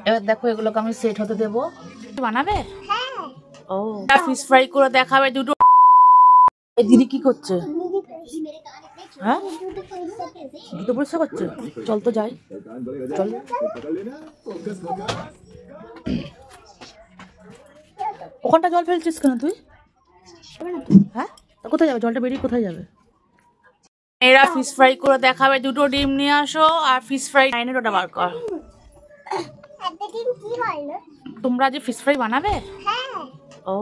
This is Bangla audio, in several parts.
এবার দেখো এগুলোকে আমি সেট হতে দেবো। বানাবে? ও ফিশ ফ্রাই করে দেখাবে দুটো। এই দিদি কি করছে? হ্যাঁ জুতো পরিষ্কার করছে। চল তো যাই, চল। ওখানটা জল ফেলছিস কেন তুই? হ্যাঁ কোথায় যাবে জলটা? বেরিয়ে কোথায় যাবে? এরা ফিশ ফ্রাই করে দেখাবে। দুটো ডিম নিয়ে আসো আর ফিশ ফ্রাই লাইনের ওটা বার কর। তোমরা যে ফিশ ফ্রাই বানাবে? ও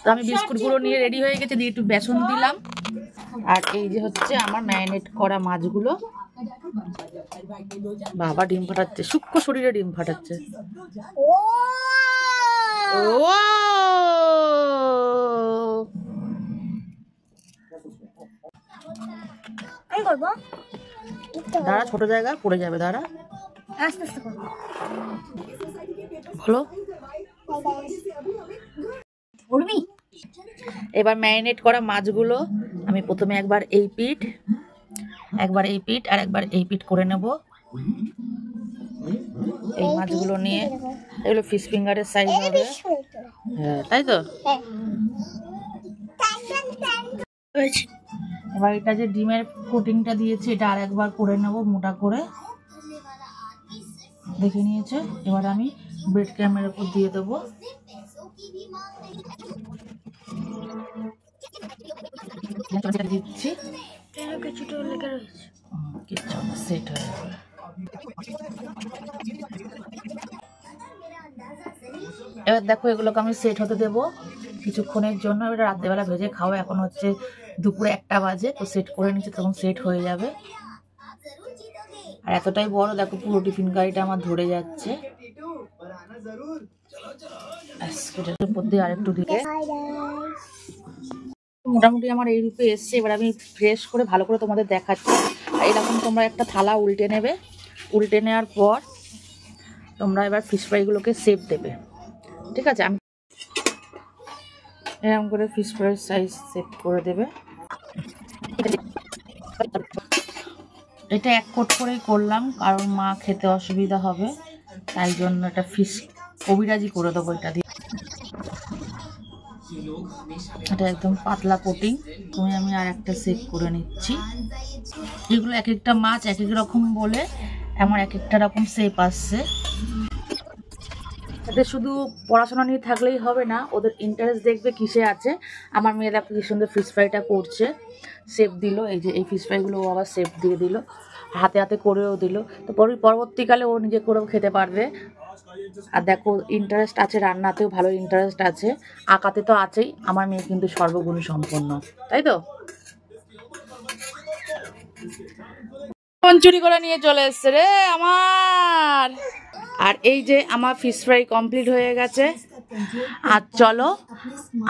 তো আমি বিস্কুটগুলো নিয়ে রেডি হয়ে গেছে, দিয়ে একটু বেসন দিলাম। আর এই যে হচ্ছে আমার ম্যারিনেট করা মাছগুলো। বাবা ডিম ফাটাচ্ছে, সূক্ষ্ম শরীরে ডিম ফাটাচ্ছে। ও দাঁড়া, ছোট জায়গা পড়ে যাবে, দাঁড়া আস্তে আস্তে করো। বলো বলবি। এবার ম্যারিনেট করা মাছগুলো আমি প্রথমে একবার এই পিঠ আর একবার এই পিঠ করে নেব। এই মাছগুলো নিয়ে, এগুলো ফিশ ফিঙ্গারের সাইজ হবে। হ্যাঁ তাই তো। এবার এটা যে ডিমের কোটিংটা দিয়েছি এটা আর একবার করে নেব মোটা করে, দেখে নিয়েছে। এবার আমি ব্রেড ক্রাম্বের উপর দিয়ে দেবো। দিচ্ছি সেট হয়ে যাবে। এবার দেখো এগুলোকে আমি সেট হতে দেবো কিছুক্ষণের জন্য। এবার রাত্রেবেলা ভেজে খাও, এখন হচ্ছে দুপুরে 1টা বাজে, তো সেট করে নিচ্ছে, তখন সেট হয়ে যাবে। আর এতটাই বড় দেখো, পুরো টিফিন গাড়িটা আমার ধরে যাচ্ছে। আরেকটু দিকে মোটামুটি আমার এই রূপে এসছে। এবার আমি ফ্রেশ করে ভালো করে তোমাদের দেখাচ্ছি। আর এরকম তোমরা একটা থালা উল্টে নেবে, উল্টে নেওয়ার পর তোমরা এবার ফিশ ফ্রাইগুলোকে শেপ দেবে, ঠিক আছে? আমি এরকম করে ফিশ ফ্রাই সাইজ সেট করে দেবে। এটা 1 কোট করেই করলাম, কারণ মা খেতে অসুবিধা হবে, তাই জন্য এটা ফিশ কবিরাজি করে দেবো এটা দিয়ে। এটা একদম পাতলা কোটিং। তুমি আমি আর একটা সেট করে নিচ্ছি। এগুলো এক একটা মাছ এক এক রকম বলে আমার এক একটা রকম শেপ আসছে। এদের শুধু পড়াশোনা নিয়ে থাকলেই হবে না, ওদের ইন্টারেস্ট দেখবে কিসে আছে। আমার মেয়েরা কি সুন্দর ফিশ ফ্রাইটা করছে, শেপ দিল। এই যে এই ফিশ ফ্রাইগুলো ও আবার শেপ দিয়ে দিল, হাতে হাতে করেও দিল। তো পরবর্তীকালে ও নিজে করেও খেতে পারবে। আর দেখো ইন্টারেস্ট আছে, রান্নাতেও ভালো ইন্টারেস্ট আছে, আঁকাতে তো আছেই। আমার মেয়ে কিন্তু সর্বগুণ সম্পন্ন, তাই তো? চুরি করে নিয়ে চলে এসছে রে আমার। আর এই যে আমার ফিশ ফ্রাই কমপ্লিট হয়ে গেছে। আর চলো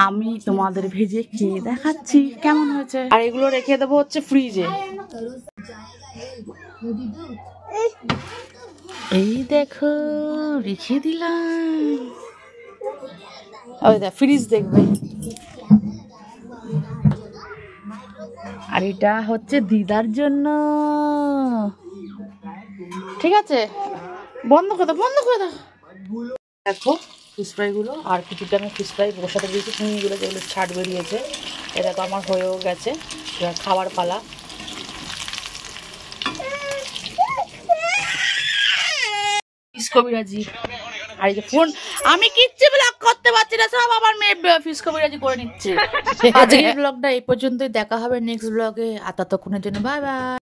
আমি তোমাদের ভেজে খেয়ে দেখাচ্ছি কেমন হয়েছে। আর এগুলো রেখে দেবো হচ্ছে ফ্রিজে। এই দেখো রেখে দিলাম, ওই দেখ ফ্রিজ দেখবে। আর এটা হচ্ছে দিদার জন্য, ঠিক আছে? বন্ধ করে দাও, বন্ধ করে দাও। দেখো ফিশ ফ্রাইগুলো, আর কিছুটা আমি ফিশ ফ্রাই বসাতে দিয়েছি, চিংড়িগুলো যেগুলো ছাট বেরিয়েছে। এটা তো আমার হয়েও গেছে, এবার খাবার পালা। ফিশ কবিরাজি। আর এই যে ফোন, আমি কিচ্ছু ব্লগ করতে পারছি না, সব আমার মেয়ে ফিশ কবিরাজি করে নিচ্ছে। আজকের ব্লগটা এই পর্যন্তই, দেখা হবে নেক্সট ব্লগে। আর ততক্ষণের জন্য বাই বাই।